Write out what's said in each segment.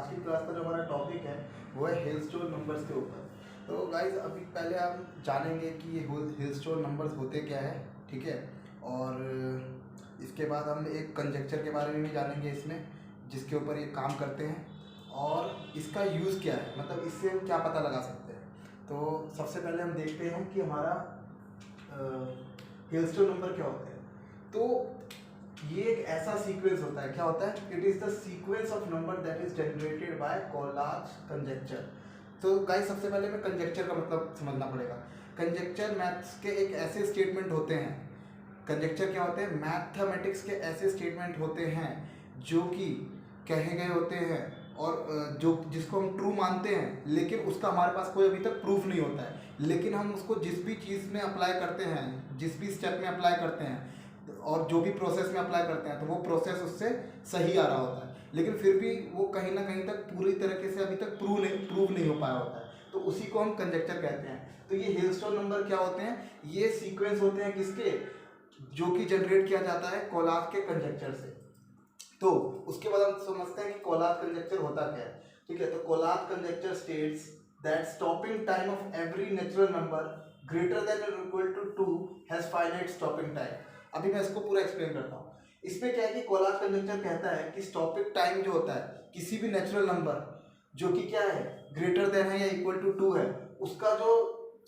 आज की क्लास का जो हमारा टॉपिक है वो है हिलस्टोन नंबर्स के ऊपर। तो गाइज अभी पहले हम जानेंगे कि ये हिलस्टोन नंबर्स होते क्या है, ठीक है। और इसके बाद हम एक कंजक्चर के बारे में भी जानेंगे इसमें, जिसके ऊपर ये काम करते हैं और इसका यूज़ क्या है, मतलब इससे हम क्या पता लगा सकते हैं। तो सबसे पहले हम देखते हैं कि हमारा हिलस्टोन नंबर क्या होता है। तो ये एक ऐसा सीक्वेंस होता है, क्या होता है, it is the sequence of number that is generated by collage conjuncture. तो गाइस सबसे पहले में कंजक्चर का मतलब समझना पड़ेगा। कंजक्चर मैथ्स के एक ऐसे स्टेटमेंट होते हैं, कंजक्चर क्या होते हैं, मैथमेटिक्स के ऐसे स्टेटमेंट होते हैं जो कि कहे गए होते हैं और जो जिसको हम ट्रू मानते हैं, लेकिन उसका हमारे पास कोई अभी तक प्रूफ नहीं होता है। लेकिन हम उसको जिस भी चीज़ में अप्लाई करते हैं, जिस भी स्टेप में अप्लाई करते हैं और जो भी प्रोसेस में अप्लाई करते हैं, तो वो प्रोसेस उससे सही आ रहा होता है, लेकिन फिर भी वो कहीं ना कहीं तक पूरी तरीके से अभी तक प्रूव नहीं हो पाया होता है। तो उसी को हम कंजक्चर कहते हैं। तो ये हिलस्टोन नंबर क्या होते हैं, ये सीक्वेंस होते हैं किसके, जो कि जनरेट किया जाता है कोलाज के कंजक्चर से। तो उसके बाद हम समझते हैं कि कोलाज कंजक्चर होता क्या है, ठीक है। तो Collatz conjecture states that stopping time of every natural number greater than और equal to 2 has finite stopping time. अभी मैं इसको पूरा एक्सप्लेन करता हूँ। इसमें क्या है कि कोलाज कंजक्चर कहता है कि स्टॉपिंग टाइम जो होता है किसी भी नेचुरल नंबर जो कि क्या है, ग्रेटर देन है या इक्वल टू 2 है, उसका जो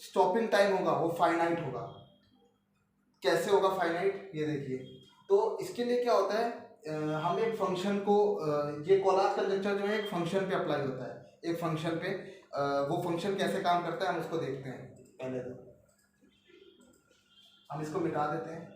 स्टॉपिंग टाइम होगा वो फाइनाइट होगा। कैसे होगा फाइनाइट, ये देखिए। तो इसके लिए क्या होता है, हम एक फंक्शन को ये कोलाज कंजक्चर जो है एक फंक्शन पे अप्लाई होता है, एक फंक्शन पे। वो फंक्शन कैसे काम करता है हम उसको देखते हैं। पहले तो हम इसको मिटा देते हैं।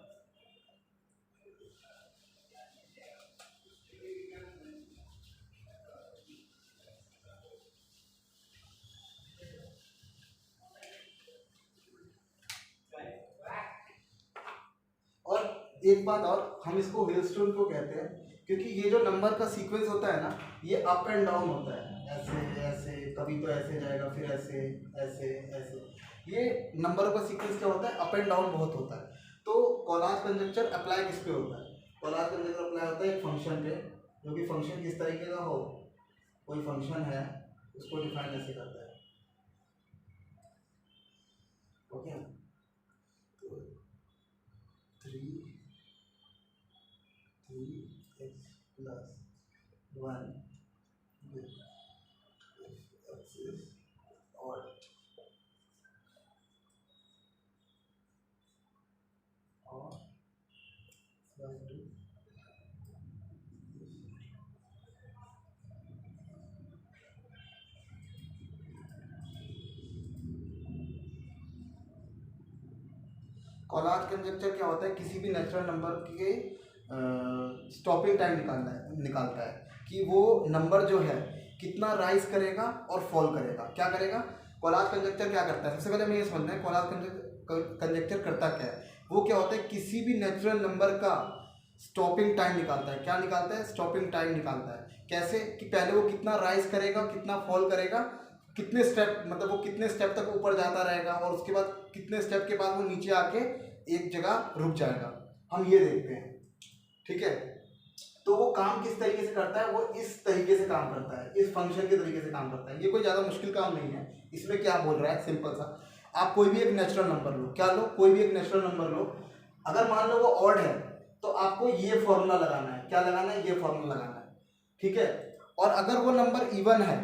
और एक बात और, हम इसको हिलस्टोन को कहते हैं क्योंकि ये जो नंबर का सीक्वेंस होता है ना, ये अप एंड डाउन होता है, ऐसे ऐसे, कभी तो ऐसे जाएगा, फिर ऐसे ऐसे ऐसे। ये नंबरों का सीक्वेंस क्या होता है, अप एंड डाउन बहुत होता है। तो कोलाज कंजक्चर अप्लाई किस पे होता है, कोलाज कंजक्चर अप्लाई होता है एक फंक्शन पे, जो कि फंक्शन किस तरीके का हो, कोई फंक्शन है उसको डिफाइन ऐसे करता है, ओके। तो 3x plus 1 with x is odd or equal to collage conjuncture क्या होता है, किसी भी नेचुरल नंबर के स्टॉपिंग टाइम निकालता है कि वो नंबर जो है कितना राइज करेगा और फॉल करेगा, क्या करेगा। कोलाज कंजक्चर क्या करता है, सबसे पहले हमें ये समझना है कोलाज कंजक्चर करता क्या है। वो क्या होता है, किसी भी नेचुरल नंबर का स्टॉपिंग टाइम निकालता है। क्या निकालता है, स्टॉपिंग टाइम निकालता है। कैसे कि पहले वो कितना राइज करेगा, कितना फॉल करेगा, कितने स्टेप, मतलब वो कितने स्टेप तक ऊपर जाता रहेगा, और उसके बाद कितने स्टेप के बाद वो नीचे आके एक जगह रुक जाएगा, हम ये देखते हैं, ठीक है। तो वो काम किस तरीके से करता है, वो इस तरीके से काम करता है, इस फंक्शन के तरीके से काम करता है। ये कोई ज़्यादा मुश्किल काम नहीं है। इसमें क्या बोल रहा है, सिंपल सा, आप कोई भी एक नेचुरल नंबर लो, क्या लो, कोई भी एक नेचुरल नंबर लो। अगर मान लो वो ऑड है तो आपको ये फॉर्मूला लगाना है, क्या लगाना है, ये फॉर्मूला लगाना है, ठीक है। और अगर वो नंबर इवन है,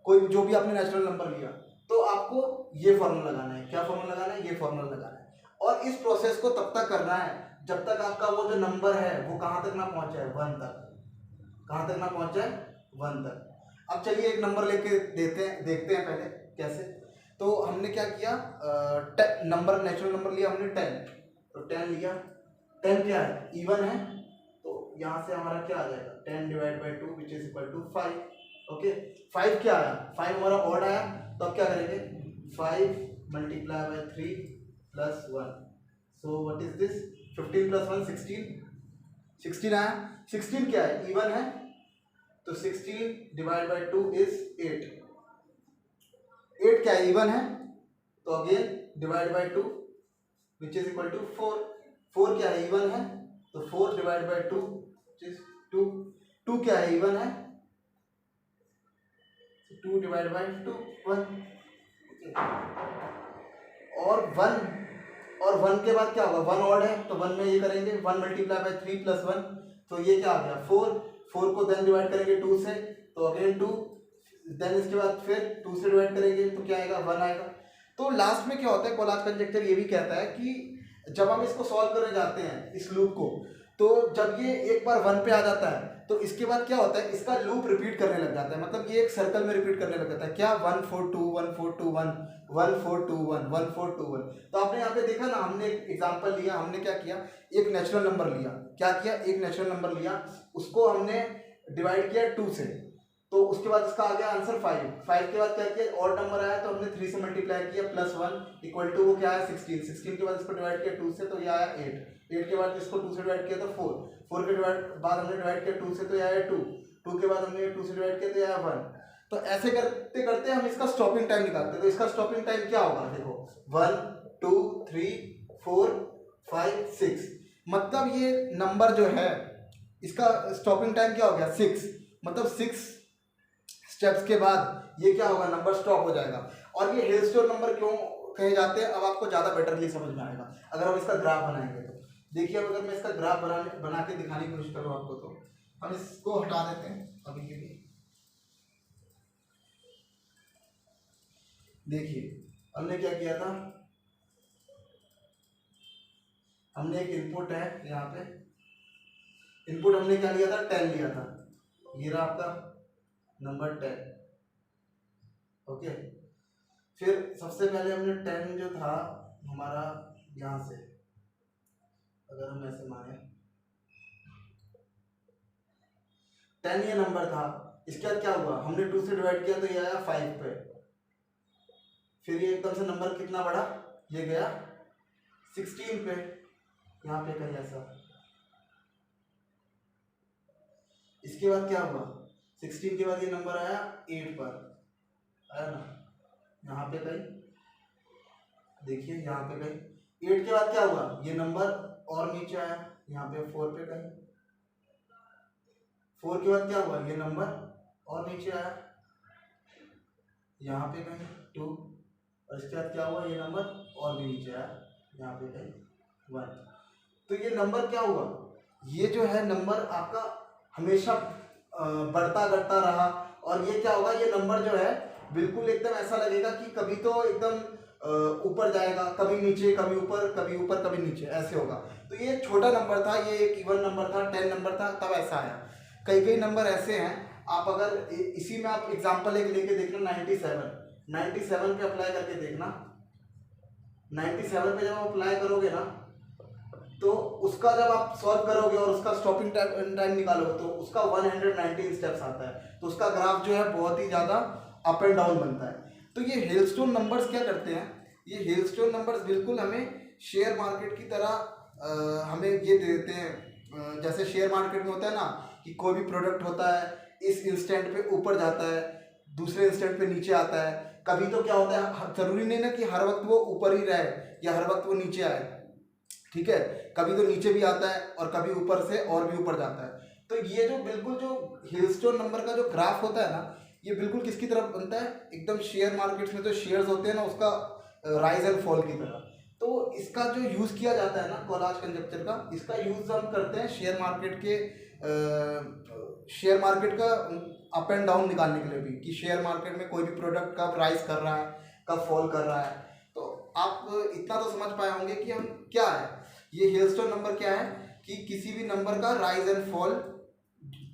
कोई जो भी आपने नेचुरल नंबर लिया, तो आपको ये फॉर्मूला लगाना है, क्या फॉर्मूला लगाना है, ये फॉर्मूला लगाना है। और इस प्रोसेस को तब तक करना है जब तक आपका वो जो नंबर है वो कहाँ तक ना पहुंच जाए, 1 तक, कहाँ तक ना पहुंच जाए, 1 तक। अब चलिए एक नंबर लेके देखते हैं पहले कैसे। तो हमने क्या किया, नंबर नेचुरल नंबर लिया हमने 10, तो 10 लिया। 10 क्या है, इवन है, तो यहाँ से हमारा क्या आ जाएगा, 10 divide by 2 which is equal to 5, okay. 5 क्या आया, 5 हमारा ऑड आया, तो अब क्या करेंगे, 5 multiply by 3 plus 1, so what is this, 15 plus 1 16, 16 आया। 16 क्या है, इवन है, तो 16 डिवाइड बाई 2 इज 8, 8 क्या है, इवन है, तो again divide by 2 which is equal to 4, 4 क्या है, इवन है, तो 4 डिवाइड बाई 2 विच इज 2, 2 क्या है, इवन है, 2 डिवाइड बाई 2 1। और वन के बाद क्या होगा, वन ऑड है तो वन में ये करेंगे 1 मल्टीप्लाई बाई 3 प्लस 1, तो ये क्या आ गया 4। 4 को देन डिवाइड करेंगे 2 से तो अगेन 2, देन इसके बाद फिर 2 से डिवाइड करेंगे तो क्या आएगा 1 आएगा। तो लास्ट में क्या होता है, कोलाज कंजक्चर ये भी कहता है कि जब हम इसको सॉल्व करने जाते हैं इस लूप को, तो जब ये एक बार 1 पे आ जाता है तो इसके बाद क्या होता है, इसका लूप रिपीट करने लग जाता है, मतलब ये एक सर्कल में रिपीट करने लग जाता है। क्या 1 4 2 1 4 2 1 1 4 2 1 1 4 2 1। तो आपने यहाँ पे देखा ना, हमने एक एग्जांपल लिया, हमने क्या किया, एक नेचुरल नंबर लिया, क्या किया, एक नेचुरल नंबर लिया, उसको हमने डिवाइड किया 2 से, तो उसके बाद इसका आ गया आंसर 5। 5 के बाद क्या किया, और नंबर आया तो हमने 3 से मल्टीप्लाई किया प्लस 1 इक्वल टू वो क्या आया 16। 16 के बाद इसको डिवाइड किया 2 से तो ये आया 8। 8 के बाद इसको 2 से डिवाइड किया तो 4। 4 के बाद हमने डिवाइड किया 2 से तो ये आया 2। 2 के बाद हमने 2 से डिवाइड किया तो ये आया 1। तो ऐसे करते करते हम इसका स्टॉपिंग टाइम निकालते हैं। तो इसका स्टॉपिंग टाइम क्या होगा, देखो 1 2 3 4 5 6, मतलब ये नंबर जो है इसका स्टॉपिंग टाइम क्या हो गया 6, मतलब 6 स्टेप्स के बाद ये क्या होगा, नंबर स्टॉप हो जाएगा। और ये हेलस्टोन नंबर क्यों कहे जाते हैं, अब आपको ज़्यादा बेटरली समझ में आएगा अगर हम इसका ग्राफ बनाएंगे तो। देखिए अब अगर मैं इसका ग्राफ बना के दिखाने की कोशिश करूँ आपको, तो हम इसको हटा देते हैं अभी के लिए। देखिए हमने क्या किया था, हमने एक इनपुट है यहाँ पे, इनपुट हमने क्या लिया था 10 लिया था, ये रहा आपका नंबर 10। ओके, फिर सबसे पहले हमने 10 जो था हमारा यहाँ से, अगर हम ऐसे माने 10 ये नंबर था, इसके बाद क्या हुआ, हमने 2 से डिवाइड किया तो ये आया 5 पे, फिर ये एकदम से नंबर कितना बढ़ा, ये गया 16 पे, यहाँ पे कहीं ऐसा। इसके बाद क्या हुआ, 16 के बाद ये नंबर आया 8 पर, आया ना, यहाँ पे कहीं देखिए, यहाँ पे कहीं 8 के बाद क्या हुआ, ये नंबर और नीचे आया, यहाँ पे 4 पे कहीं। 4 के बाद क्या हुआ, ये नंबर और नीचे आया, यहाँ पे कहीं 2, और इसके बाद क्या हुआ, ये नंबर और भी नीचे आया, यहाँ पे कहीं 1। तो ये नंबर क्या हुआ, ये जो है नंबर आपका हमेशा बढ़ता घटता रहा, और ये क्या होगा, ये नंबर जो है बिल्कुल एकदम ऐसा लगेगा कि कभी तो एकदम ऊपर जाएगा, कभी नीचे, कभी ऊपर, कभी ऊपर, कभी नीचे, ऐसे होगा। तो ये छोटा नंबर था, ये एक इवन नंबर था, 10 नंबर था, तब ऐसा आया। कई कई नंबर ऐसे हैं, आप अगर इसी में आप एग्जांपल एक लेके देखना, 97 पे अप्लाई करके देखना। 97 पे जब आप अप्लाई करोगे ना, तो उसका जब आप सॉल्व करोगे और उसका स्टॉपिंग टाइम निकालोगे तो उसका 119 स्टेप्स आता है, तो उसका ग्राफ जो है बहुत ही ज़्यादा अप एंड डाउन बनता है। तो ये हेलस्टोन नंबर्स क्या करते हैं, ये हेलस्टोन नंबर्स बिल्कुल हमें शेयर मार्केट की तरह हमें ये देते हैं। जैसे शेयर मार्केट में होता है ना कि कोई भी प्रोडक्ट होता है, इस इंस्टेंट पे ऊपर जाता है, दूसरे इंस्टेंट पे नीचे आता है। कभी तो क्या होता है, जरूरी नहीं ना कि हर वक्त वो ऊपर ही रहे या हर वक्त वो नीचे आए, ठीक है, कभी तो नीचे भी आता है और कभी ऊपर से और भी ऊपर जाता है। तो ये जो बिल्कुल जो हिलस्टोन नंबर का जो ग्राफ होता है ना, ये बिल्कुल किसकी तरफ बनता है, एकदम शेयर मार्केट्स में जो शेयर्स होते हैं ना, उसका राइज एंड फॉल की तरह। तो इसका जो यूज़ किया जाता है ना कोलाज कंजक्चर का, इसका यूज़ हम करते हैं शेयर मार्केट का अप एंड डाउन निकालने के लिए भी, कि शेयर मार्केट में कोई भी प्रोडक्ट कब राइज कर रहा है, कब फॉल कर रहा है। तो आप इतना तो समझ पाए होंगे कि हम क्या है, ये हेलस्टोन नंबर क्या है, कि किसी भी नंबर का राइज एंड फॉल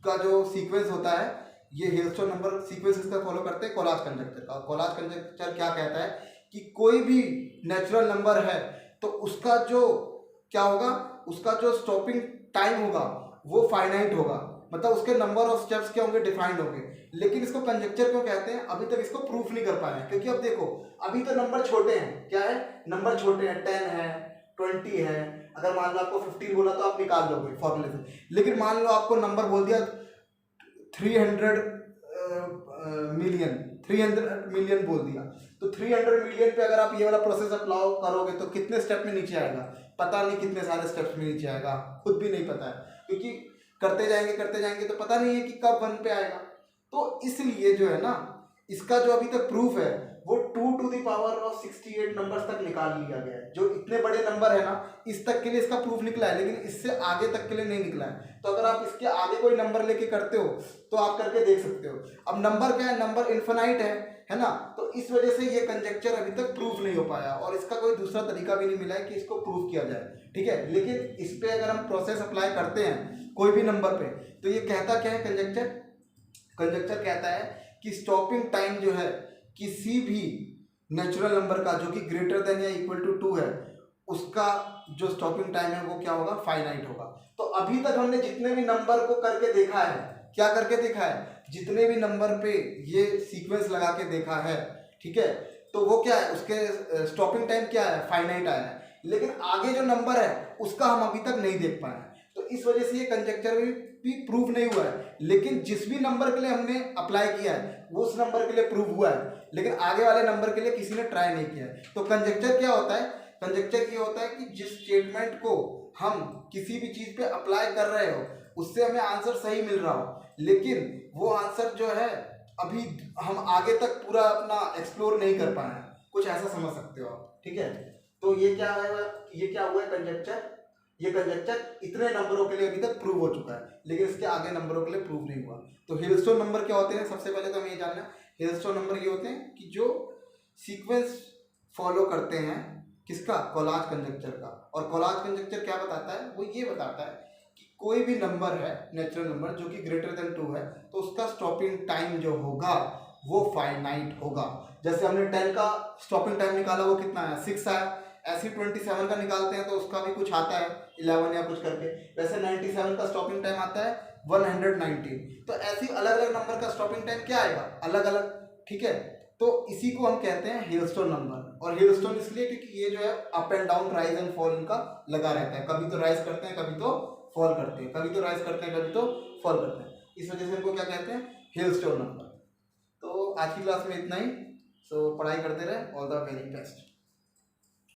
का जो सीक्वेंस होता है, ये हेलस्टोन नंबर सीक्वेंस इसका फॉलो करते हैं कोलाज कंजक्चर का। कोलाज कंजक्चर क्या कहता है कि कोई भी नेचुरल नंबर है तो उसका जो क्या होगा, उसका जो स्टॉपिंग टाइम होगा वो फाइनाइट होगा, मतलब उसके नंबर ऑफ स्टेप्स क्या होंगे, डिफाइंड होंगे। लेकिन इसको कंजक्चर क्यों कहते हैं, अभी तक इसको प्रूफ नहीं कर पाए हैं, क्योंकि अब देखो अभी तो नंबर छोटे हैं, क्या है, नंबर छोटे हैं, 10 है, 20 है। अगर मान लो आपको 15 बोला तो आप निकाल लोगे फॉर्मूले से, लेकिन मान लो आपको नंबर बोल दिया 300 मिलियन बोल दिया, तो 300 मिलियन पे अगर आप ये वाला प्रोसेस अप्लाई करोगे तो कितने स्टेप में नीचे आएगा, पता नहीं कितने सारे स्टेप्स में नीचे आएगा, खुद भी नहीं पता है, क्योंकि करते जाएंगे तो पता नहीं है कि कब 1 पे आएगा। तो इसलिए जो है ना, इसका जो अभी तक प्रूफ है वो 2⁻68 नंबर्स तक निकाल लिया गया है। जो इतने बड़े नंबर है ना, इस तक के लिए इसका प्रूफ निकला है, लेकिन इससे आगे तक के लिए नहीं निकला है। तो अगर आप इसके आगे कोई नंबर लेके करते हो तो आप करके देख सकते हो। अब नंबर क्या है, नंबर इन्फिनाइट है ना, तो इस वजह से ये कंजेक्चर अभी तक प्रूफ नहीं हो पाया और इसका कोई दूसरा तरीका भी नहीं मिला है कि इसको प्रूफ किया जाए, ठीक है। लेकिन इस पे अगर हम प्रोसेस अप्लाई करते हैं कोई भी नंबर पे, तो ये कहता क्या है कंजेक्चर, कंजेक्चर कहता है कि स्टॉपिंग टाइम जो है किसी भी नेचुरल नंबर का जो कि ग्रेटर देन या इक्वल टू 2 है, उसका जो स्टॉपिंग टाइम है वो क्या होगा, फाइनाइट होगा। तो अभी तक हमने जितने भी नंबर को करके देखा है, क्या करके देखा है, जितने भी नंबर पे ये सीक्वेंस लगा के देखा है, ठीक है, तो वो क्या है, उसके स्टॉपिंग टाइम क्या है, फाइनाइट आया है। लेकिन आगे जो नंबर है उसका हम अभी तक नहीं देख पाए हैं, तो इस वजह से ये कंजेक्चर भी प्रूव नहीं हुआ है। लेकिन जिस भी नंबर के लिए हमने अप्लाई किया है वो उस नंबर के लिए प्रूव हुआ है, लेकिन आगे वाले नंबर के लिए किसी ने ट्राई नहीं किया है। तो कंजेक्चर क्या होता है, कंजेक्चर ये होता है कि जिस स्टेटमेंट को हम किसी भी चीज पे अप्लाई कर रहे हो उससे हमें आंसर सही मिल रहा हो, लेकिन वो आंसर जो है अभी हम आगे तक पूरा अपना एक्सप्लोर नहीं कर पाए हैं, कुछ ऐसा समझ सकते हो आप, ठीक है। तो ये क्या है, ये क्या हुआ है कंजेक्चर, ये कंजेक्चर इतने नंबरों के लिए अभी तक प्रूव हो चुका है, लेकिन इसके आगे नंबरों के लिए प्रूव नहीं हुआ। तो हिलस्टोन नंबर क्या होते हैं, सबसे पहले तो हमें ये जानना है, हिलस्टोन नंबर ये होते हैं कि जो सीक्वेंस फॉलो करते हैं किसका, कोलाज कंजेक्चर का। और कोलाज कंजेक्चर क्या बताता है, वो ये बताता है कि कोई भी नंबर है, नेचुरल नंबर जो कि ग्रेटर देन 2 है, तो उसका स्टॉपिंग टाइम जो होगा वो फाइनाइट होगा। जैसे हमने 10 का स्टॉपिंग टाइम निकाला, वो कितना है, 6 आया। ऐसे 27 का निकालते हैं तो उसका भी कुछ आता है 11 या कुछ करके। वैसे 97 का स्टॉपिंग टाइम आता है 119। तो ऐसी अलग अलग नंबर का स्टॉपिंग टाइम क्या आएगा, अलग अलग, ठीक है। तो इसी को हम कहते हैं हिलस्टोन नंबर। और हिलस्टोन इसलिए क्योंकि ये जो है up and down, rise and fall इनका लगा रहता है, कभी तो राइज करते हैं कभी तो फॉल करते हैं, कभी तो राइज करते हैं कभी तो फॉल करते हैं, इस वजह से इनको क्या कहते हैं, हिलस्टोन नंबर। तो आज की क्लास में इतना ही। सो पढ़ाई करते रहे, ऑल द वेरी बेस्ट।